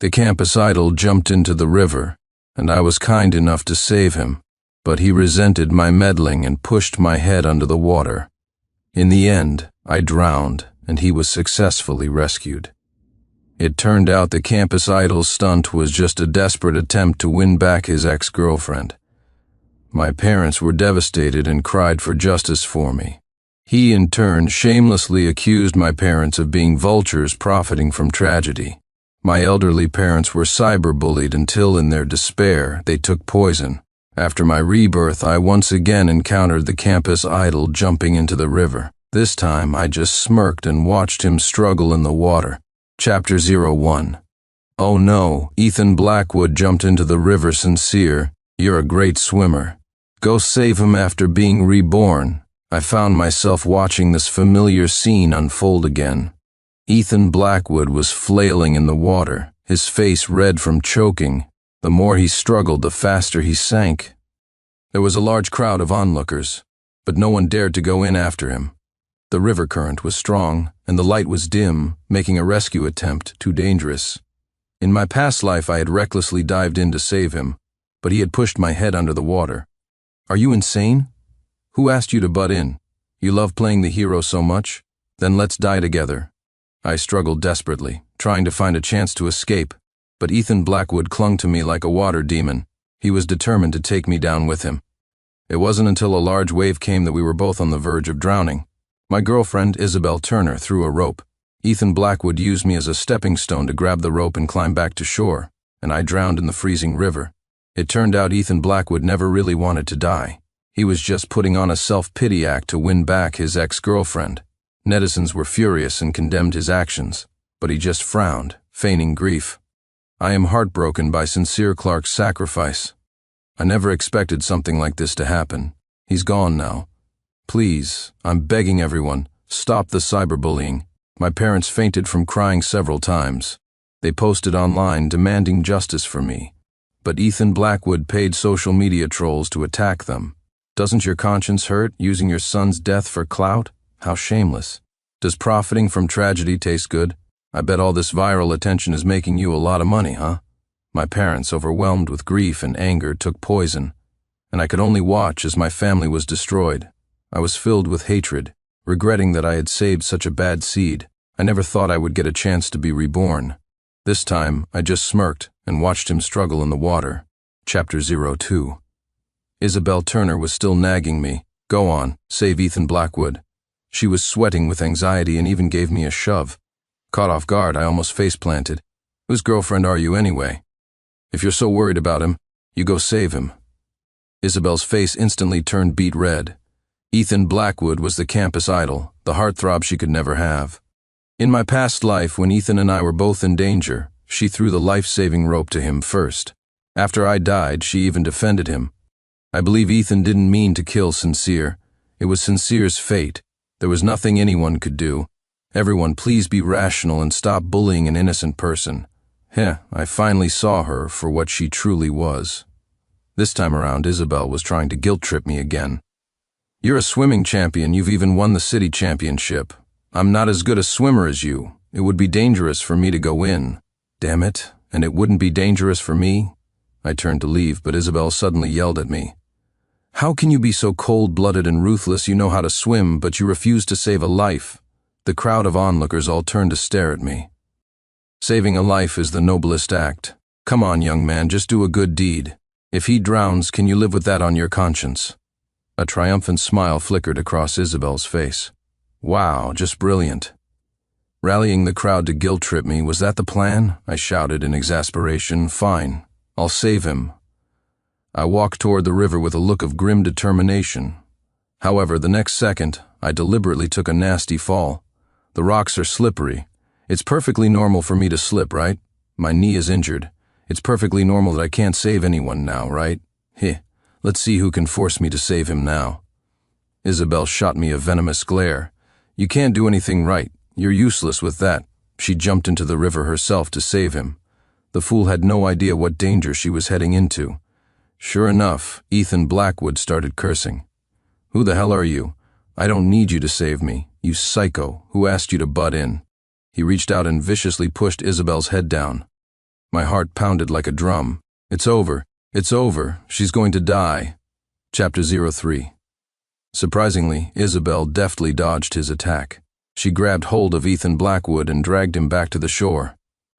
The campus idol jumped into the river, and I was kind enough to save him, but he resented my meddling and pushed my head under the water. In the end, I drowned, and he was successfully rescued. It turned out the campus idol's stunt was just a desperate attempt to win back his ex-girlfriend. My parents were devastated and cried for justice for me. He, in turn, shamelessly accused my parents of being vultures profiting from tragedy. My elderly parents were cyberbullied until, in their despair, they took poison. After my rebirth, I once again encountered the campus idol jumping into the river. This time, I just smirked and watched him struggle in the water. Chapter 01. Oh no, Ethan Blackwood jumped into the river. Sincere, you're a great swimmer. Go save him after being reborn. I found myself watching this familiar scene unfold again. Ethan Blackwood was flailing in the water, his face red from choking. The more he struggled, the faster he sank. There was a large crowd of onlookers, but no one dared to go in after him. The river current was strong, and the light was dim, making a rescue attempt too dangerous. In my past life, I had recklessly dived in to save him, but he had pushed my head under the water. Are you insane? Who asked you to butt in? You love playing the hero so much? Then let's die together. I struggled desperately, trying to find a chance to escape, but Ethan Blackwood clung to me like a water demon. He was determined to take me down with him. It wasn't until a large wave came that we were both on the verge of drowning. My girlfriend, Isabel Turner, threw a rope. Ethan Blackwood used me as a stepping stone to grab the rope and climb back to shore, and I drowned in the freezing river. It turned out Ethan Blackwood never really wanted to die. He was just putting on a self-pity act to win back his ex-girlfriend. Netizens were furious and condemned his actions, but he just frowned, feigning grief. I am heartbroken by Sincere Clark's sacrifice. I never expected something like this to happen. He's gone now. Please, I'm begging everyone, stop the cyberbullying. My parents fainted from crying several times. They posted online demanding justice for me. But Ethan Blackwood paid social media trolls to attack them. Doesn't your conscience hurt using your son's death for clout? How shameless. Does profiting from tragedy taste good? I bet all this viral attention is making you a lot of money, huh? My parents, overwhelmed with grief and anger, took poison, and I could only watch as my family was destroyed. I was filled with hatred, regretting that I had saved such a bad seed. I never thought I would get a chance to be reborn. This time, I just smirked and watched him struggle in the water. Chapter 02. Isabel Turner was still nagging me. Go on, save Ethan Blackwood. She was sweating with anxiety and even gave me a shove. Caught off guard, I almost face-planted. Whose girlfriend are you anyway? If you're so worried about him, you go save him. Isabel's face instantly turned beet red. Ethan Blackwood was the campus idol, the heartthrob she could never have. In my past life, when Ethan and I were both in danger, she threw the life-saving rope to him first. After I died, she even defended him. I believe Ethan didn't mean to kill Sincere. It was Sincere's fate. There was nothing anyone could do. Everyone, please be rational and stop bullying an innocent person. I finally saw her for what she truly was. This time around, Isabel was trying to guilt-trip me again. You're a swimming champion. You've even won the city championship. I'm not as good a swimmer as you. It would be dangerous for me to go in. Damn it, and it wouldn't be dangerous for me? I turned to leave, but Isabel suddenly yelled at me. How can you be so cold-blooded and ruthless? You know how to swim, but you refuse to save a life. The crowd of onlookers all turned to stare at me. Saving a life is the noblest act. Come on, young man, just do a good deed. If he drowns, can you live with that on your conscience? A triumphant smile flickered across Isabel's face. Wow, just brilliant. Rallying the crowd to guilt-trip me, was that the plan? I shouted in exasperation. Fine, I'll save him. I walked toward the river with a look of grim determination. However, the next second, I deliberately took a nasty fall. The rocks are slippery. It's perfectly normal for me to slip, right? My knee is injured. It's perfectly normal that I can't save anyone now, right? Let's see who can force me to save him now. Isabel shot me a venomous glare. You can't do anything right. You're useless with that. She jumped into the river herself to save him. The fool had no idea what danger she was heading into. Sure enough, Ethan Blackwood started cursing. Who the hell are you? I don't need you to save me. You psycho. Who asked you to butt in? He reached out and viciously pushed Isabel's head down. My heart pounded like a drum. It's over. It's over. She's going to die. Chapter 03. Surprisingly, Isabel deftly dodged his attack. She grabbed hold of Ethan Blackwood and dragged him back to the shore.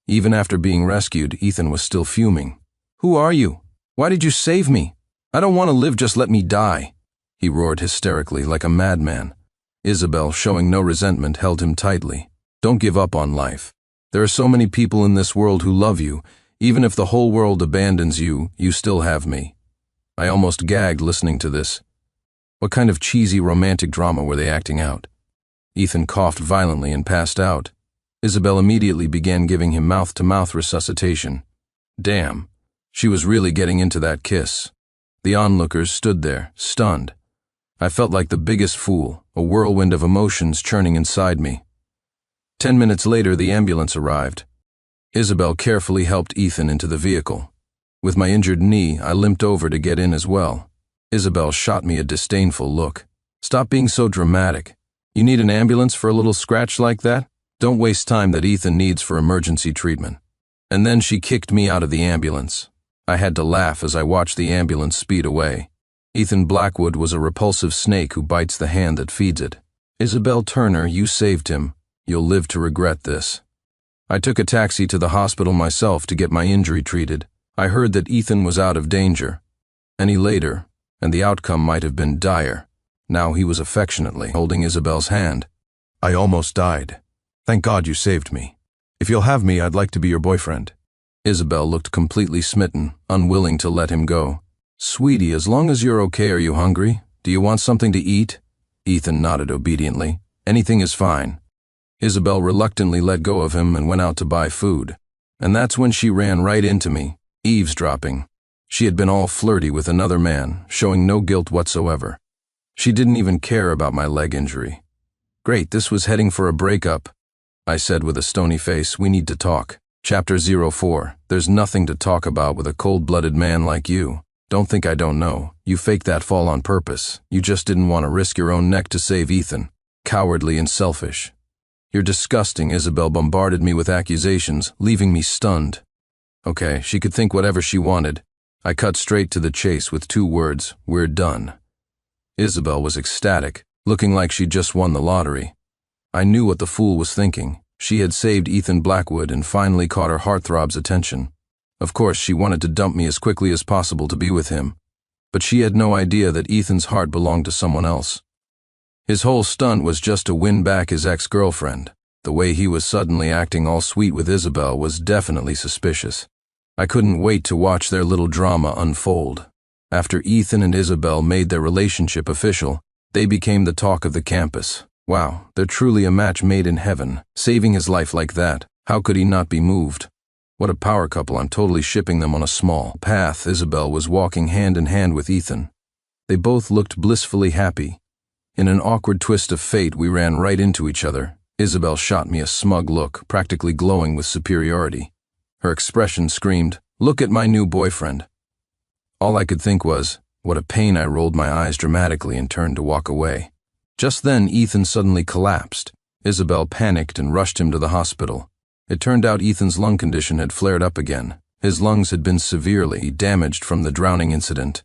Even after being rescued, Ethan was still fuming. "Who are you? Why did you save me? I don't want to live, just let me die," he roared hysterically like a madman. Isabel, showing no resentment, held him tightly. "Don't give up on life. There are so many people in this world who love you. Even if the whole world abandons you, you still have me." I almost gagged listening to this. What kind of cheesy romantic drama were they acting out? Ethan coughed violently and passed out. Isabel immediately began giving him mouth-to-mouth resuscitation. Damn, she was really getting into that kiss. The onlookers stood there, stunned. I felt like the biggest fool, a whirlwind of emotions churning inside me. 10 minutes later, the ambulance arrived. Isabel carefully helped Ethan into the vehicle. With my injured knee, I limped over to get in as well. Isabel shot me a disdainful look. "Stop being so dramatic. You need an ambulance for a little scratch like that? Don't waste time that Ethan needs for emergency treatment." And then she kicked me out of the ambulance. I had to laugh as I watched the ambulance speed away. Ethan Blackwood was a repulsive snake who bites the hand that feeds it. "Isabel Turner, you saved him. You'll live to regret this." I took a taxi to the hospital myself to get my injury treated. I heard that Ethan was out of danger. Any later, and the outcome might have been dire. Now he was affectionately holding Isabel's hand. "I almost died. Thank God you saved me. If you'll have me, I'd like to be your boyfriend." Isabel looked completely smitten, unwilling to let him go. "Sweetie, as long as you're okay, are you hungry? Do you want something to eat?" Ethan nodded obediently. "Anything is fine." Isabel reluctantly let go of him and went out to buy food. And that's when she ran right into me, eavesdropping. She had been all flirty with another man, showing no guilt whatsoever. She didn't even care about my leg injury. "Great, this was heading for a breakup," I said with a stony face. "We need to talk." Chapter 04. There's nothing to talk about with a cold-blooded man like you. Don't think I don't know. You faked that fall on purpose. You just didn't want to risk your own neck to save Ethan. Cowardly and selfish. "You're disgusting." Isabel bombarded me with accusations, leaving me stunned. Okay, she could think whatever she wanted. I cut straight to the chase with 2 words: "We're done." Isabel was ecstatic, looking like she'd just won the lottery. I knew what the fool was thinking. She had saved Ethan Blackwood and finally caught her heartthrob's attention. Of course, she wanted to dump me as quickly as possible to be with him. But she had no idea that Ethan's heart belonged to someone else. His whole stunt was just to win back his ex-girlfriend. The way he was suddenly acting all sweet with Isabel was definitely suspicious. I couldn't wait to watch their little drama unfold. After Ethan and Isabel made their relationship official, they became the talk of the campus. Wow, they're truly a match made in heaven. Saving his life like that, how could he not be moved? What a power couple. I'm totally shipping them on a small path. Isabel was walking hand in hand with Ethan. They both looked blissfully happy. In an awkward twist of fate, we ran right into each other. Isabel shot me a smug look, practically glowing with superiority. Her expression screamed, "Look at my new boyfriend." All I could think was, what a pain. I rolled my eyes dramatically and turned to walk away. Just then, Ethan suddenly collapsed. Isabel panicked and rushed him to the hospital. It turned out Ethan's lung condition had flared up again. His lungs had been severely damaged from the drowning incident.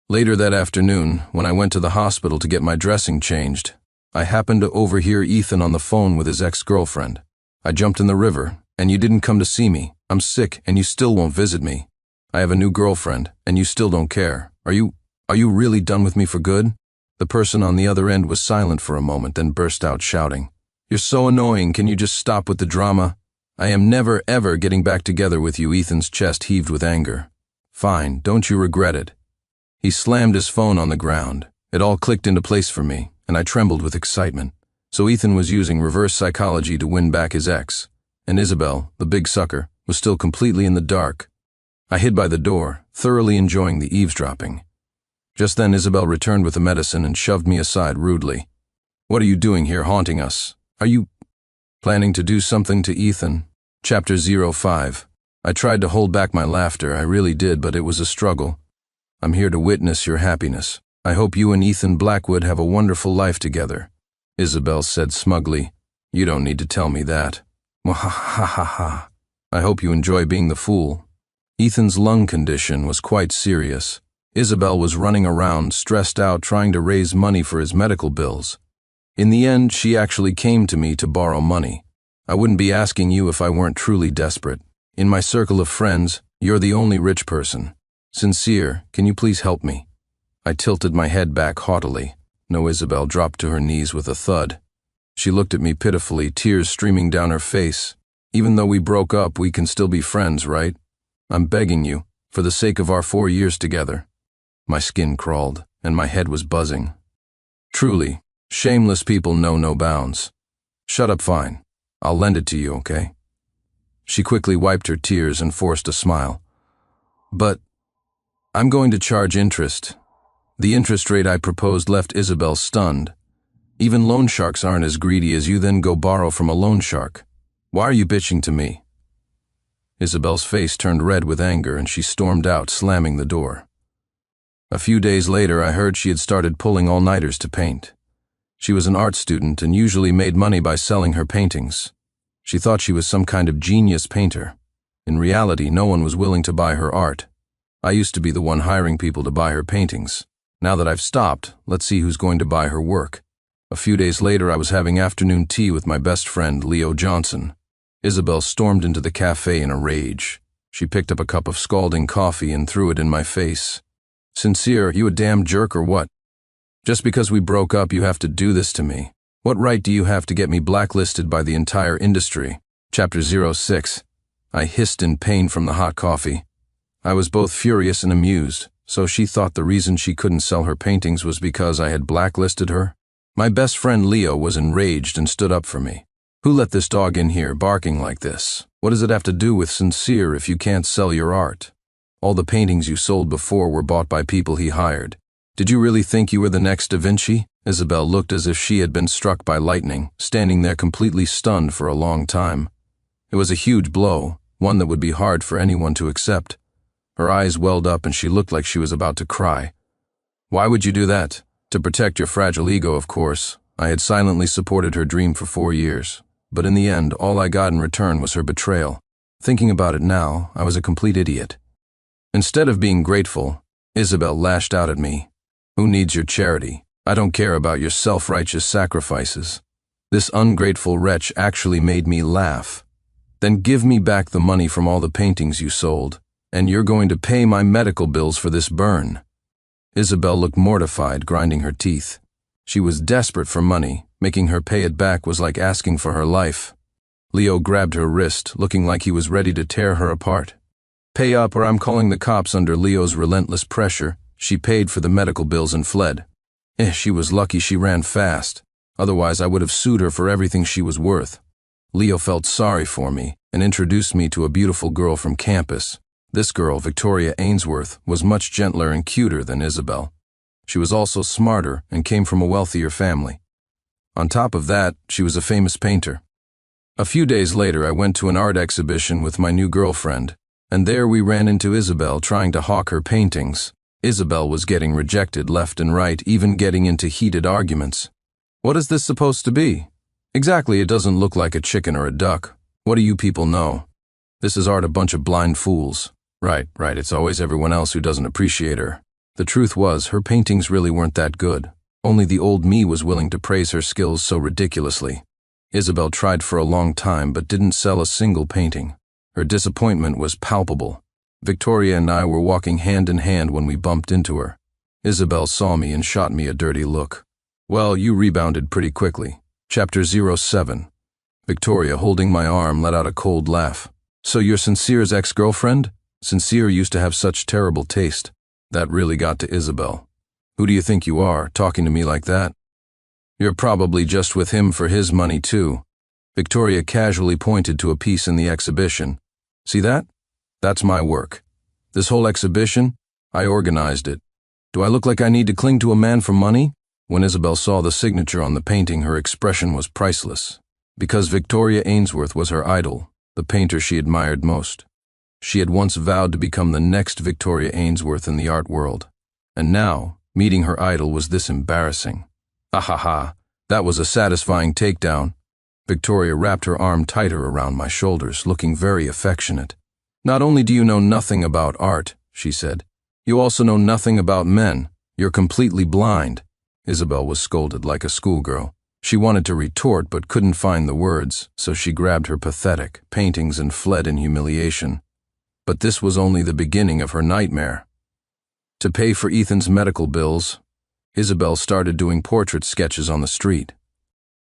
Later that afternoon, when I went to the hospital to get my dressing changed, I happened to overhear Ethan on the phone with his ex-girlfriend. "I jumped in the river, and you didn't come to see me. I'm sick, and you still won't visit me. I have a new girlfriend, and you still don't care. Are you really done with me for good?" The person on the other end was silent for a moment, then burst out shouting, "You're so annoying. Can you just stop with the drama? I am never, ever getting back together with you." Ethan's chest heaved with anger. "Fine, don't you regret it?" He slammed his phone on the ground. It all clicked into place for me, and I trembled with excitement. So Ethan was using reverse psychology to win back his ex, and Isabel, the big sucker, was still completely in the dark. I hid by the door, thoroughly enjoying the eavesdropping. Just then Isabel returned with the medicine and shoved me aside rudely. "What are you doing here, haunting us? Are you planning to do something to Ethan?" Chapter 05. I tried to hold back my laughter, I really did, but it was a struggle. "I'm here to witness your happiness. I hope you and Ethan Blackwood have a wonderful life together," Isabel said smugly. "You don't need to tell me that." Mwahahaha. I hope you enjoy being the fool. Ethan's lung condition was quite serious. Isabel was running around, stressed out, trying to raise money for his medical bills. In the end, she actually came to me to borrow money. I wouldn't be asking you if I weren't truly desperate. In my circle of friends, you're the only rich person. Sincere, can you please help me? I tilted my head back haughtily. No, Isabel dropped to her knees with a thud. She looked at me pitifully, tears streaming down her face. Even though we broke up, we can still be friends, right? I'm begging you, for the sake of our 4 years together. My skin crawled, and my head was buzzing. Truly, shameless people know no bounds. Shut up, fine. I'll lend it to you, okay? She quickly wiped her tears and forced a smile. But I'm going to charge interest. The interest rate I proposed left Isabel stunned. Even loan sharks aren't as greedy as you, then go borrow from a loan shark. Why are you bitching to me? Isabel's face turned red with anger and she stormed out, slamming the door. A few days later, I heard she had started pulling all-nighters to paint. She was an art student and usually made money by selling her paintings. She thought she was some kind of genius painter. In reality, no one was willing to buy her art. I used to be the one hiring people to buy her paintings. Now that I've stopped, let's see who's going to buy her work. A few days later, I was having afternoon tea with my best friend, Leo Johnson. Isabel stormed into the cafe in a rage. She picked up a cup of scalding coffee and threw it in my face. Sincere, you a damn jerk or what? Just because we broke up, you have to do this to me. What right do you have to get me blacklisted by the entire industry? Chapter 06. I hissed in pain from the hot coffee. I was both furious and amused. So she thought the reason she couldn't sell her paintings was because I had blacklisted her? My best friend Leo was enraged and stood up for me. Who let this dog in here barking like this? What does it have to do with Sincere if you can't sell your art? All the paintings you sold before were bought by people he hired. Did you really think you were the next Da Vinci? Isabel looked as if she had been struck by lightning, standing there completely stunned for a long time. It was a huge blow, one that would be hard for anyone to accept. Her eyes welled up and she looked like she was about to cry. Why would you do that? To protect your fragile ego, of course. I had silently supported her dream for 4 years. But in the end, all I got in return was her betrayal. Thinking about it now, I was a complete idiot. Instead of being grateful, Isabel lashed out at me. Who needs your charity? I don't care about your self-righteous sacrifices. This ungrateful wretch actually made me laugh. Then give me back the money from all the paintings you sold, and you're going to pay my medical bills for this burn. Isabel looked mortified, grinding her teeth. She was desperate for money. Making her pay it back was like asking for her life. Leo grabbed her wrist, looking like he was ready to tear her apart. Pay up or I'm calling the cops. Under Leo's relentless pressure, she paid for the medical bills and fled. She was lucky she ran fast. Otherwise, I would have sued her for everything she was worth. Leo felt sorry for me and introduced me to a beautiful girl from campus. This girl, Victoria Ainsworth, was much gentler and cuter than Isabel. She was also smarter and came from a wealthier family. On top of that, she was a famous painter. A few days later, I went to an art exhibition with my new girlfriend, and there we ran into Isabel trying to hawk her paintings. Isabel was getting rejected left and right, even getting into heated arguments. What is this supposed to be? Exactly, it doesn't look like a chicken or a duck. What do you people know? This is art, a bunch of blind fools. Right, it's always everyone else who doesn't appreciate her. The truth was, her paintings really weren't that good. Only the old me was willing to praise her skills so ridiculously. Isabel tried for a long time but didn't sell a single painting. Her disappointment was palpable. Victoria and I were walking hand in hand when we bumped into her. Isabel saw me and shot me a dirty look. Well, you rebounded pretty quickly. Chapter 07. Victoria, holding my arm, let out a cold laugh. So you're Sincere's ex-girlfriend? Sincere used to have such terrible taste. That really got to Isabel. Who do you think you are, talking to me like that? You're probably just with him for his money too. Victoria casually pointed to a piece in the exhibition. See that? That's my work. This whole exhibition, I organized it. Do I look like I need to cling to a man for money? When Isabel saw the signature on the painting, her expression was priceless. Because Victoria Ainsworth was her idol, the painter she admired most. She had once vowed to become the next Victoria Ainsworth in the art world. And now, meeting her idol was this embarrassing. Ha ha ha, that was a satisfying takedown. Victoria wrapped her arm tighter around my shoulders, looking very affectionate. "Not only do you know nothing about art," she said, "you also know nothing about men. You're completely blind." Isabel was scolded like a schoolgirl. She wanted to retort but couldn't find the words, so she grabbed her pathetic paintings and fled in humiliation. But this was only the beginning of her nightmare. To pay for Ethan's medical bills, Isabel started doing portrait sketches on the street.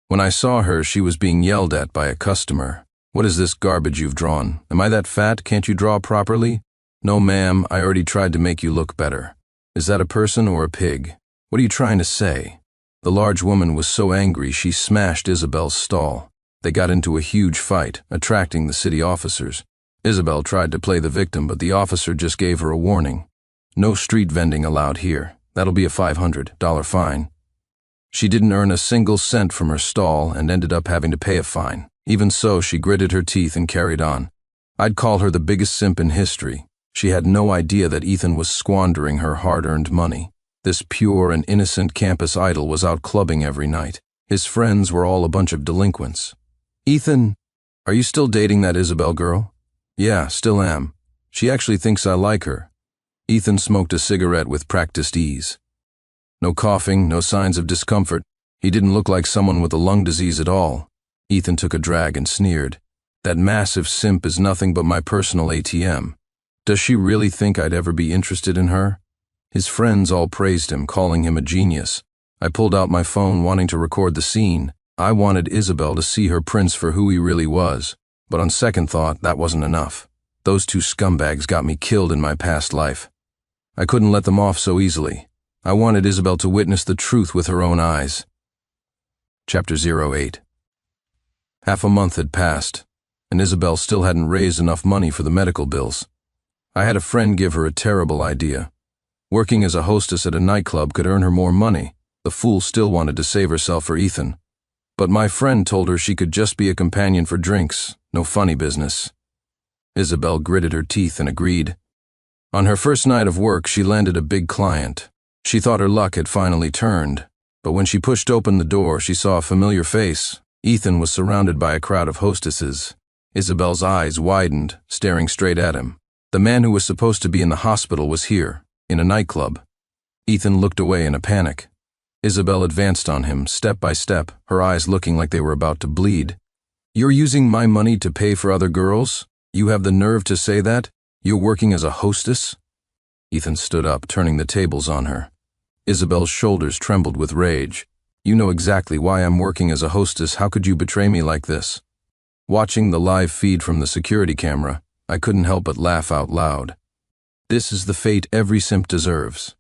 When I saw her, she was being yelled at by a customer. "What is this garbage you've drawn? Am I that fat? Can't you draw properly?" "No, ma'am, I already tried to make you look better." "Is that a person or a pig? What are you trying to say?" The large woman was so angry she smashed Isabel's stall. They got into a huge fight, attracting the city officers. Isabel tried to play the victim, but the officer just gave her a warning. "No street vending allowed here. That'll be a $500 fine." She didn't earn a single cent from her stall and ended up having to pay a fine. Even so, she gritted her teeth and carried on. I'd call her the biggest simp in history. She had no idea that Ethan was squandering her hard-earned money. This pure and innocent campus idol was out clubbing every night. His friends were all a bunch of delinquents. "Ethan, are you still dating that Isabel girl?" "Yeah, still am. She actually thinks I like her." Ethan smoked a cigarette with practiced ease. No coughing, no signs of discomfort. He didn't look like someone with a lung disease at all. Ethan took a drag and sneered. "That massive simp is nothing but my personal ATM. Does she really think I'd ever be interested in her?" His friends all praised him, calling him a genius. I pulled out my phone wanting to record the scene. I wanted Isabel to see her prince for who he really was. But on second thought, that wasn't enough. Those two scumbags got me killed in my past life. I couldn't let them off so easily. I wanted Isabel to witness the truth with her own eyes. Chapter 08. Half a month had passed, and Isabel still hadn't raised enough money for the medical bills. I had a friend give her a terrible idea. Working as a hostess at a nightclub could earn her more money. The fool still wanted to save herself for Ethan. But my friend told her she could just be a companion for drinks, no funny business. Isabel gritted her teeth and agreed. On her first night of work, she landed a big client. She thought her luck had finally turned, but when she pushed open the door, she saw a familiar face. Ethan was surrounded by a crowd of hostesses. Isabel's eyes widened, staring straight at him. The man who was supposed to be in the hospital was here, in a nightclub. Ethan looked away in a panic. Isabel advanced on him, step by step, her eyes looking like they were about to bleed. "You're using my money to pay for other girls? You have the nerve to say that? You're working as a hostess?" Ethan stood up, turning the tables on her. Isabel's shoulders trembled with rage. "You know exactly why I'm working as a hostess. How could you betray me like this?" Watching the live feed from the security camera, I couldn't help but laugh out loud. This is the fate every simp deserves.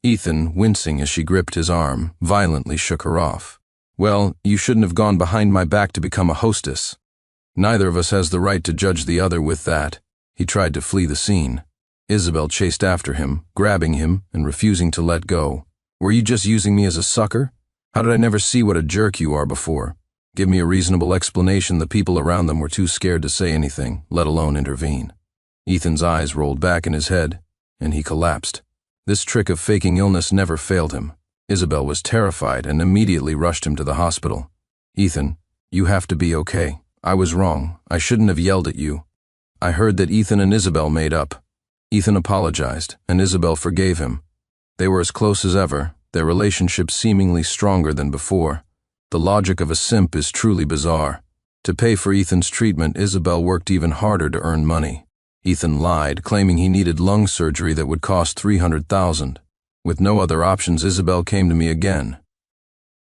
Ethan, wincing as she gripped his arm, violently shook her off. "Well, you shouldn't have gone behind my back to become a hostess. Neither of us has the right to judge the other with that." He tried to flee the scene. Isabel chased after him, grabbing him and refusing to let go. "Were you just using me as a sucker? How did I never see what a jerk you are before?" Give me a reasonable explanation. The people around them were too scared to say anything, let alone intervene. Ethan's eyes rolled back in his head, and he collapsed. This trick of faking illness never failed him. Isabel was terrified and immediately rushed him to the hospital. "Ethan, you have to be okay. I was wrong. I shouldn't have yelled at you." I heard that Ethan and Isabel made up. Ethan apologized, and Isabel forgave him. They were as close as ever, their relationship seemingly stronger than before. The logic of a simp is truly bizarre. To pay for Ethan's treatment, Isabel worked even harder to earn money. Ethan lied, claiming he needed lung surgery that would cost $300,000. With no other options, Isabel came to me again.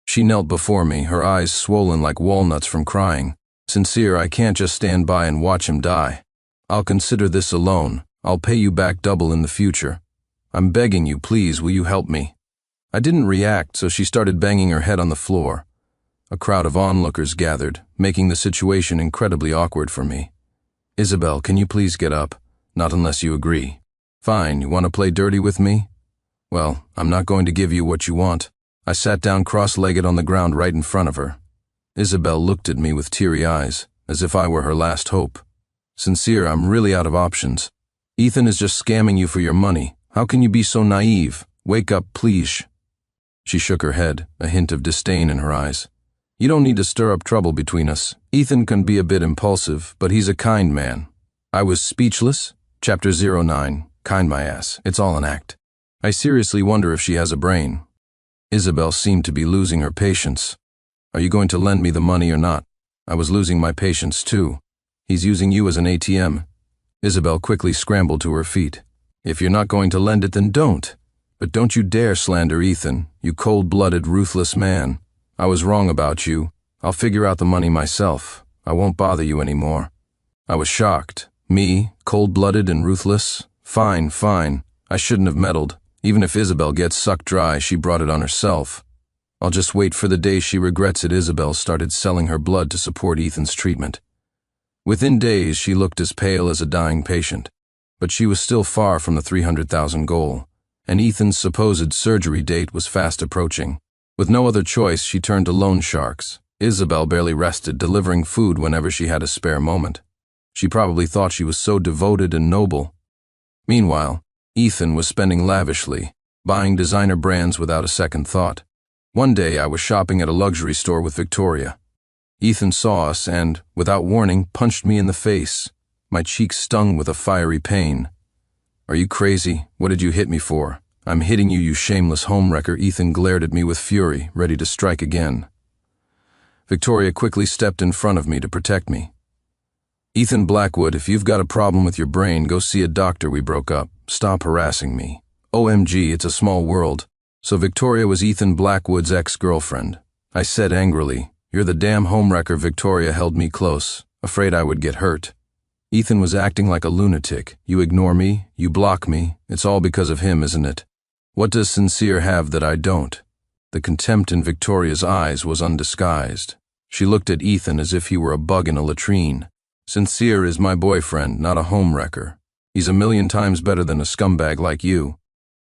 She knelt before me, her eyes swollen like walnuts from crying. "Sincere, I can't just stand by and watch him die. I'll consider this a loan. I'll pay you back double in the future. I'm begging you, please, will you help me?" I didn't react, so she started banging her head on the floor. A crowd of onlookers gathered, making the situation incredibly awkward for me. "Isabel, can you please get up? Not unless you agree." "Fine, you want to play dirty with me? Well, I'm not going to give you what you want." I sat down cross-legged on the ground right in front of her. Isabel looked at me with teary eyes, as if I were her last hope. "Sincere, I'm really out of options. Ethan is just scamming you for your money. How can you be so naive? Wake up, please." She shook her head, a hint of disdain in her eyes. You don't need to stir up trouble between us. Ethan can be a bit impulsive, but he's a kind man. I was speechless. Chapter 09. Kind my ass. It's all an act. I seriously wonder if she has a brain. Isabel seemed to be losing her patience. Are you going to lend me the money or not? I was losing my patience too. He's using you as an ATM. Isabel quickly scrambled to her feet. If you're not going to lend it, then don't. But don't you dare slander Ethan, you cold-blooded, ruthless man. I was wrong about you. I'll figure out the money myself. I won't bother you anymore. I was shocked. Me, cold-blooded and ruthless? Fine, fine. I shouldn't have meddled. Even if Isabel gets sucked dry, she brought it on herself. I'll just wait for the day she regrets it. Isabel started selling her blood to support Ethan's treatment. Within days, she looked as pale as a dying patient. But she was still far from the 300,000 goal, and Ethan's supposed surgery date was fast approaching. With no other choice, she turned to loan sharks. Isabel barely rested, delivering food whenever she had a spare moment. She probably thought she was so devoted and noble. Meanwhile, Ethan was spending lavishly, buying designer brands without a second thought. One day I was shopping at a luxury store with Victoria. Ethan saw us and, without warning, punched me in the face. My cheeks stung with a fiery pain. Are you crazy? What did you hit me for? I'm hitting you, you shameless homewrecker. Ethan glared at me with fury, ready to strike again. Victoria quickly stepped in front of me to protect me. Ethan Blackwood, if you've got a problem with your brain, go see a doctor. We broke up. Stop harassing me. OMG, it's a small world. So Victoria was Ethan Blackwood's ex-girlfriend. I said angrily, you're the damn homewrecker. Victoria held me close, afraid I would get hurt. Ethan was acting like a lunatic. You ignore me, you block me. It's all because of him, isn't it? What does Sincere have that I don't? The contempt in Victoria's eyes was undisguised. She looked at Ethan as if he were a bug in a latrine. Sincere is my boyfriend, not a homewrecker. He's a million times better than a scumbag like you.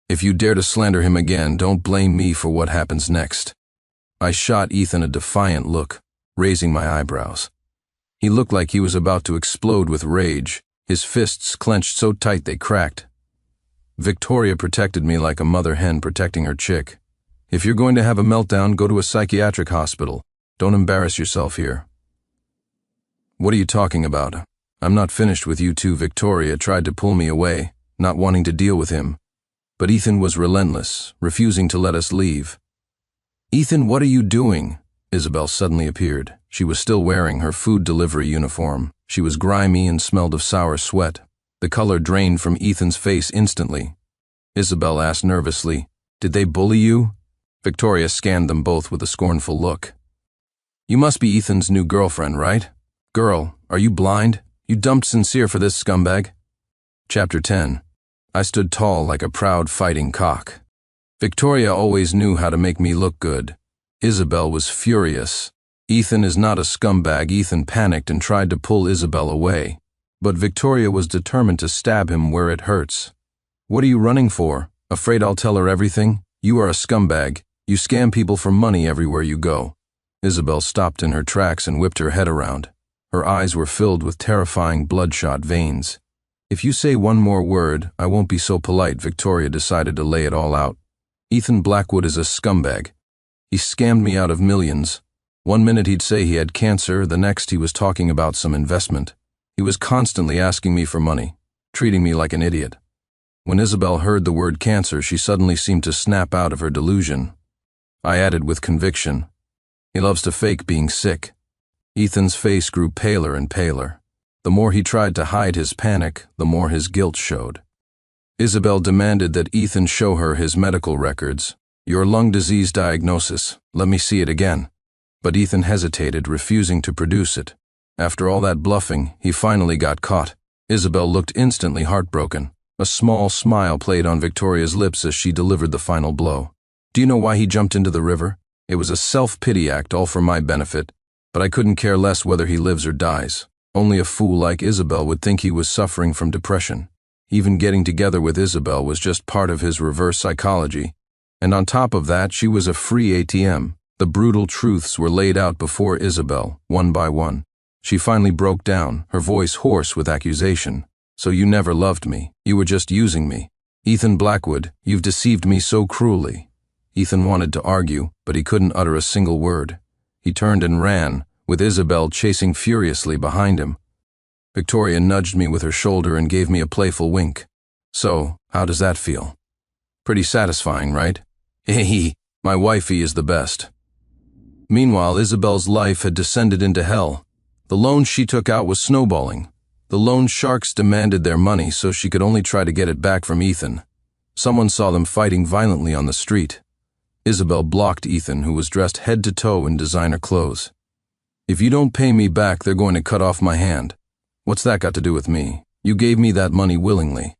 If you dare to slander him again, don't blame me for what happens next. I shot Ethan a defiant look, raising my eyebrows. He looked like he was about to explode with rage, his fists clenched so tight they cracked. Victoria protected me like a mother hen protecting her chick. If you're going to have a meltdown, go to a psychiatric hospital. Don't embarrass yourself here. What are you talking about? I'm not finished with you two. Victoria tried to pull me away, not wanting to deal with him. But Ethan was relentless, refusing to let us leave. Ethan, what are you doing? Isabel suddenly appeared. She was still wearing her food delivery uniform. She was grimy and smelled of sour sweat. The color drained from Ethan's face instantly. Isabel asked nervously, did they bully you? Victoria scanned them both with a scornful look. You must be Ethan's new girlfriend, right? Girl, are you blind? You dumped Sincere for this scumbag? Chapter 10. I stood tall like a proud fighting cock. Victoria always knew how to make me look good. Isabel was furious. Ethan is not a scumbag. Ethan panicked and tried to pull Isabel away. But Victoria was determined to stab him where it hurts. What are you running for? Afraid I'll tell her everything? You are a scumbag. You scam people for money everywhere you go. Isabel stopped in her tracks and whipped her head around. Her eyes were filled with terrifying bloodshot veins. If you say one more word, I won't be so polite. Victoria decided to lay it all out. Ethan Blackwood is a scumbag. He scammed me out of millions. One minute he'd say he had cancer, the next he was talking about some investment. He was constantly asking me for money, treating me like an idiot. When Isabel heard the word cancer, she suddenly seemed to snap out of her delusion. I added with conviction, he loves to fake being sick. Ethan's face grew paler and paler. The more he tried to hide his panic, the more his guilt showed. Isabel demanded that Ethan show her his medical records. Your lung disease diagnosis. Let me see it again. But Ethan hesitated, refusing to produce it. After all that bluffing, he finally got caught. Isabel looked instantly heartbroken. A small smile played on Victoria's lips as she delivered the final blow. Do you know why he jumped into the river? It was a self-pity act, all for my benefit. But I couldn't care less whether he lives or dies. Only a fool like Isabel would think he was suffering from depression. Even getting together with Isabel was just part of his reverse psychology. And on top of that, she was a free ATM. The brutal truths were laid out before Isabel, one by one. She finally broke down, her voice hoarse with accusation. So you never loved me. You were just using me. Ethan Blackwood, you've deceived me so cruelly. Ethan wanted to argue, but he couldn't utter a single word. He turned and ran, with Isabel chasing furiously behind him. Victoria nudged me with her shoulder and gave me a playful wink. So, how does that feel? Pretty satisfying, right? Hee, my wifey is the best. Meanwhile, Isabel's life had descended into hell. The loan she took out was snowballing. The loan sharks demanded their money, so she could only try to get it back from Ethan. Someone saw them fighting violently on the street. Isabel blocked Ethan, who was dressed head to toe in designer clothes. If you don't pay me back, they're going to cut off my hand. What's that got to do with me? You gave me that money willingly.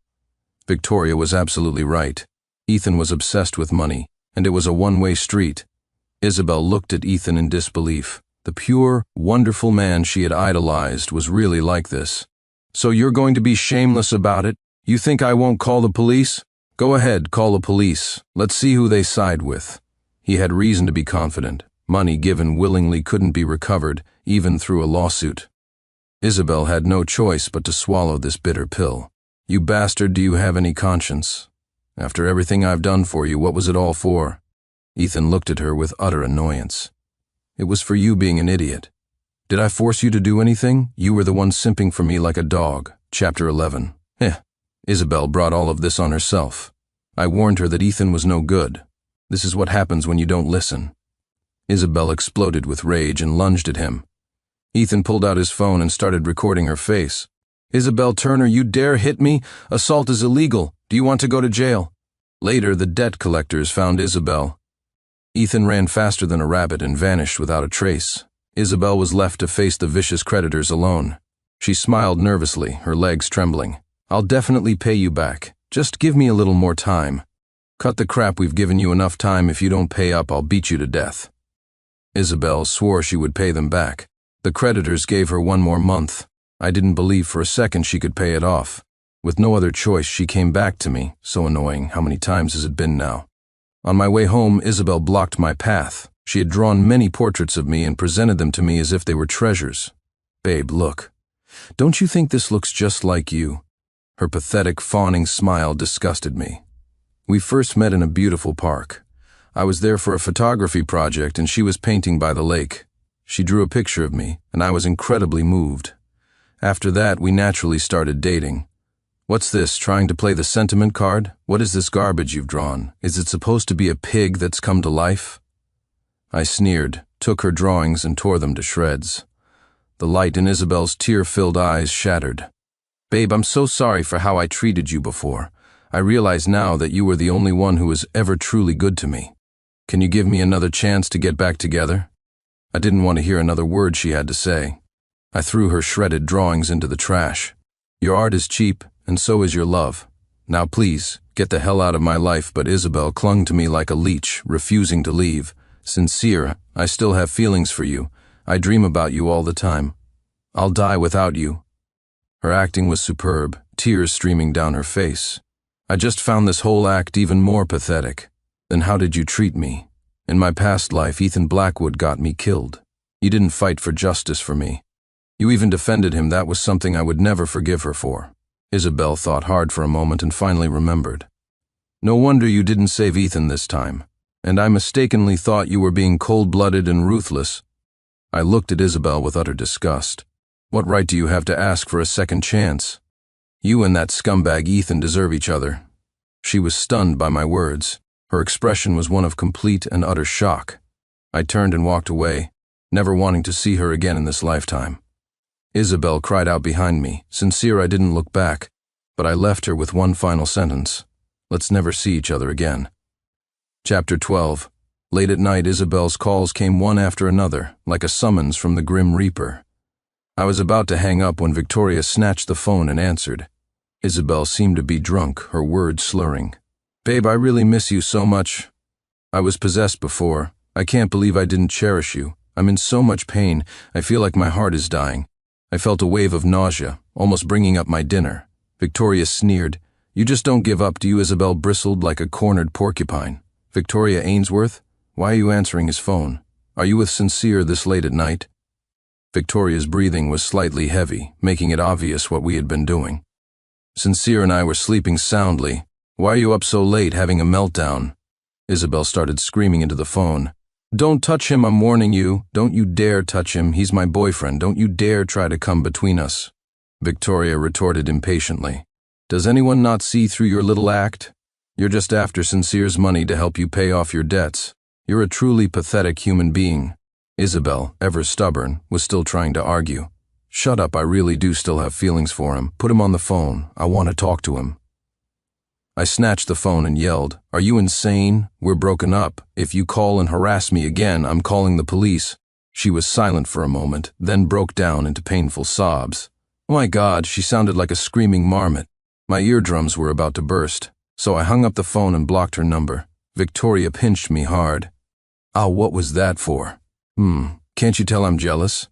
Victoria was absolutely right. Ethan was obsessed with money, and it was a one-way street. Isabel looked at Ethan in disbelief. The pure, wonderful man she had idolized was really like this. So you're going to be shameless about it? You think I won't call the police? Go ahead, call the police. Let's see who they side with. He had reason to be confident. Money given willingly couldn't be recovered, even through a lawsuit. Isabel had no choice but to swallow this bitter pill. You bastard, do you have any conscience? After everything I've done for you, what was it all for? Ethan looked at her with utter annoyance. It was for you being an idiot. Did I force you to do anything? You were the one simping for me like a dog. Chapter 11. Isabel brought all of this on herself. I warned her that Ethan was no good. This is what happens when you don't listen. Isabel exploded with rage and lunged at him. Ethan pulled out his phone and started recording her face. Isabel Turner, you dare hit me? Assault is illegal. Do you want to go to jail? Later, the debt collectors found Isabel. Ethan ran faster than a rabbit and vanished without a trace. Isabel was left to face the vicious creditors alone. She smiled nervously, her legs trembling. I'll definitely pay you back. Just give me a little more time. Cut the crap, we've given you enough time. If you don't pay up, I'll beat you to death. Isabel swore she would pay them back. The creditors gave her 1 more month. I didn't believe for a second she could pay it off. With no other choice, she came back to me. So annoying. How many times has it been now? On my way home, Isabel blocked my path. She had drawn many portraits of me and presented them to me as if they were treasures. Babe, look. Don't you think this looks just like you? Her pathetic, fawning smile disgusted me. We first met in a beautiful park. I was there for a photography project and she was painting by the lake. She drew a picture of me, and I was incredibly moved. After that, we naturally started dating. What's this, trying to play the sentiment card? What is this garbage you've drawn? Is it supposed to be a pig that's come to life? I sneered, took her drawings and tore them to shreds. The light in Isabel's tear-filled eyes shattered. Babe, I'm so sorry for how I treated you before. I realize now that you were the only one who was ever truly good to me. Can you give me another chance to get back together? I didn't want to hear another word she had to say. I threw her shredded drawings into the trash. Your art is cheap, and so is your love. Now please, get the hell out of my life. But Isabel clung to me like a leech, refusing to leave. Sincere, I still have feelings for you. I dream about you all the time. I'll die without you. Her acting was superb, tears streaming down her face. I just found this whole act even more pathetic. Then how did you treat me? In my past life, Ethan Blackwood got me killed. You didn't fight for justice for me. You even defended him. That was something I would never forgive her for. Isabel thought hard for a moment and finally remembered. No wonder you didn't save Ethan this time. And I mistakenly thought you were being cold-blooded and ruthless. I looked at Isabel with utter disgust. What right do you have to ask for a second chance? You and that scumbag Ethan deserve each other. She was stunned by my words. Her expression was one of complete and utter shock. I turned and walked away, never wanting to see her again in this lifetime. Isabel cried out behind me. Sincere, I didn't look back, but I left her with one final sentence. Let's never see each other again. Chapter 12. Late at night, Isabel's calls came one after another, like a summons from the Grim Reaper. I was about to hang up when Victoria snatched the phone and answered. Isabel seemed to be drunk, her words slurring. Babe, I really miss you so much. I was possessed before. I can't believe I didn't cherish you. I'm in so much pain. I feel like my heart is dying. I felt a wave of nausea, almost bringing up my dinner. Victoria sneered. You just don't give up, do you? Isabel bristled like a cornered porcupine. Victoria Ainsworth? Why are you answering his phone? Are you with Sincere this late at night? Victoria's breathing was slightly heavy, making it obvious what we had been doing. Sincere and I were sleeping soundly. Why are you up so late, having a meltdown? Isabel started screaming into the phone. Don't touch him, I'm warning you. Don't you dare touch him. He's my boyfriend. Don't you dare try to come between us. Victoria retorted impatiently. Does anyone not see through your little act? You're just after Sincere's money to help you pay off your debts. You're a truly pathetic human being. Isabel, ever stubborn, was still trying to argue. Shut up, I really do still have feelings for him. Put him on the phone. I want to talk to him. I snatched the phone and yelled, Are you insane? We're broken up. If you call and harass me again, I'm calling the police. She was silent for a moment, then broke down into painful sobs. Oh my God, she sounded like a screaming marmot. My eardrums were about to burst, so I hung up the phone and blocked her number. Victoria pinched me hard. Ah, what was that for? Can't you tell I'm jealous?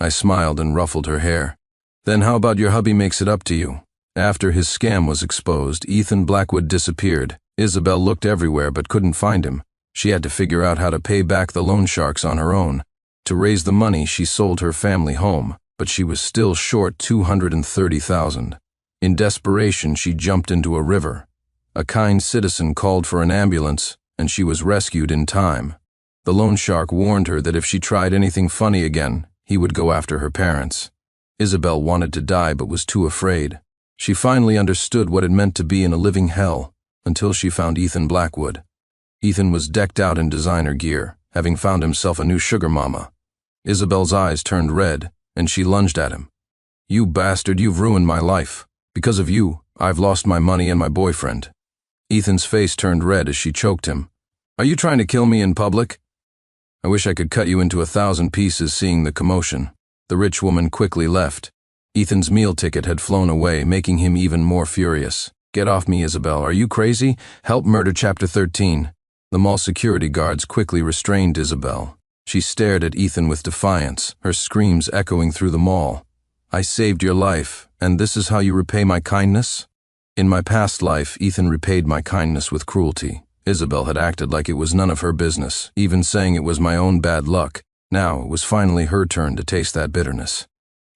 I smiled and ruffled her hair. Then how about your hubby makes it up to you? After his scam was exposed, Ethan Blackwood disappeared. Isabel looked everywhere but couldn't find him. She had to figure out how to pay back the loan sharks on her own. To raise the money, she sold her family home, but she was still short $230,000. In desperation, she jumped into a river. A kind citizen called for an ambulance, and she was rescued in time. The loan shark warned her that if she tried anything funny again, he would go after her parents. Isabel wanted to die but was too afraid. She finally understood what it meant to be in a living hell, until she found Ethan Blackwood. Ethan was decked out in designer gear, having found himself a new sugar mama. Isabel's eyes turned red, and she lunged at him. You bastard, you've ruined my life. Because of you, I've lost my money and my boyfriend. Ethan's face turned red as she choked him. Are you trying to kill me in public? I wish I could cut you into 1,000 pieces seeing the commotion. The rich woman quickly left. Ethan's meal ticket had flown away, making him even more furious. Get off me, Isabel. Are you crazy? Help murder Chapter 13. The mall security guards quickly restrained Isabel. She stared at Ethan with defiance, her screams echoing through the mall. I saved your life, and this is how you repay my kindness? In my past life, Ethan repaid my kindness with cruelty. Isabel had acted like it was none of her business, even saying it was my own bad luck. Now it was finally her turn to taste that bitterness.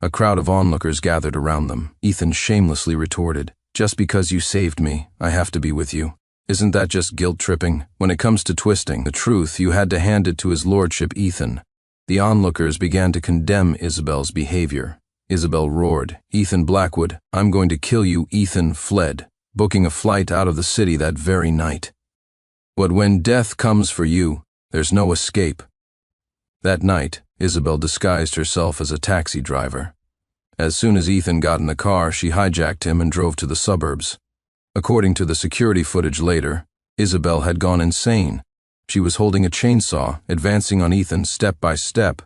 A crowd of onlookers gathered around them. Ethan shamelessly retorted, Just because you saved me, I have to be with you. Isn't that just guilt-tripping? When it comes to twisting the truth, you had to hand it to his lordship Ethan. The onlookers began to condemn Isabel's behavior. Isabel roared, Ethan Blackwood, I'm going to kill you. Ethan fled, booking a flight out of the city that very night. But when death comes for you, there's no escape. That night, Isabel disguised herself as a taxi driver. As soon as Ethan got in the car, she hijacked him and drove to the suburbs. According to the security footage later, Isabel had gone insane. She was holding a chainsaw, advancing on Ethan step by step.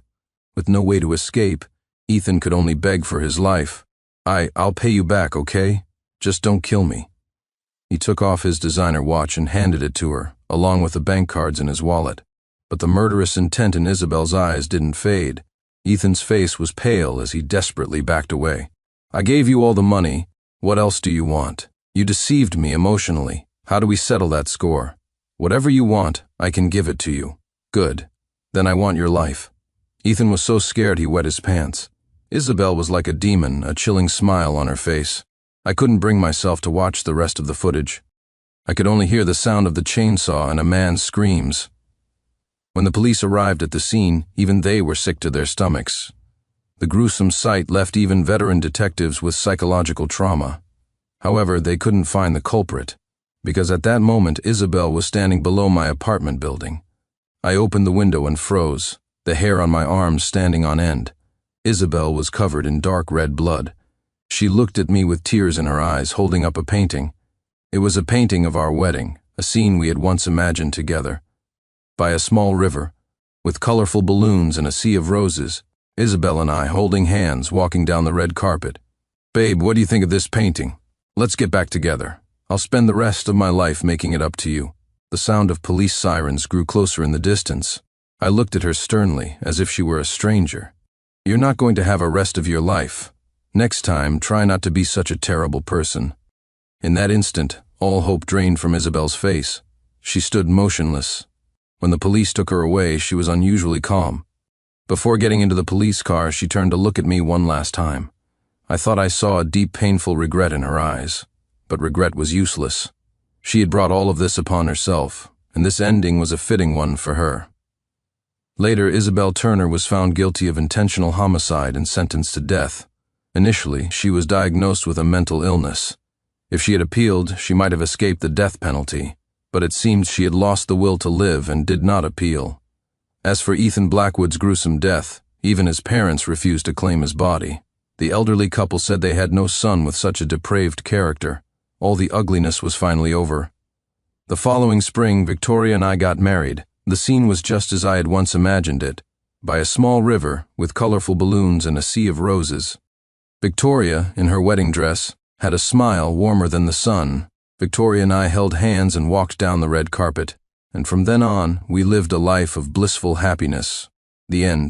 With no way to escape, Ethan could only beg for his life. I'll pay you back, okay? Just don't kill me. He took off his designer watch and handed it to her, along with the bank cards in his wallet. But the murderous intent in Isabel's eyes didn't fade. Ethan's face was pale as he desperately backed away. I gave you all the money. What else do you want? You deceived me emotionally. How do we settle that score? Whatever you want, I can give it to you. Good. Then I want your life. Ethan was so scared he wet his pants. Isabel was like a demon, a chilling smile on her face. I couldn't bring myself to watch the rest of the footage. I could only hear the sound of the chainsaw and a man's screams. When the police arrived at the scene, even they were sick to their stomachs. The gruesome sight left even veteran detectives with psychological trauma. However, they couldn't find the culprit, because at that moment Isabel was standing below my apartment building. I opened the window and froze, the hair on my arms standing on end. Isabel was covered in dark red blood. She looked at me with tears in her eyes, holding up a painting. It was a painting of our wedding, a scene we had once imagined together. By a small river, with colorful balloons and a sea of roses, Isabel and I holding hands walking down the red carpet. Babe, what do you think of this painting? Let's get back together. I'll spend the rest of my life making it up to you. The sound of police sirens grew closer in the distance. I looked at her sternly, as if she were a stranger. You're not going to have a rest of your life. Next time, try not to be such a terrible person. In that instant, all hope drained from Isabel's face. She stood motionless. When the police took her away, she was unusually calm. Before getting into the police car, she turned to look at me one last time. I thought I saw a deep, painful regret in her eyes, but regret was useless. She had brought all of this upon herself, and this ending was a fitting one for her. Later, Isabel Turner was found guilty of intentional homicide and sentenced to death. Initially, she was diagnosed with a mental illness. If she had appealed, she might have escaped the death penalty, but it seemed she had lost the will to live and did not appeal. As for Ethan Blackwood's gruesome death, even his parents refused to claim his body. The elderly couple said they had no son with such a depraved character. All the ugliness was finally over. The following spring, Victoria and I got married. The scene was just as I had once imagined it, by a small river with colorful balloons and a sea of roses. Victoria, in her wedding dress, had a smile warmer than the sun. Victoria and I held hands and walked down the red carpet, and from then on, we lived a life of blissful happiness. The end.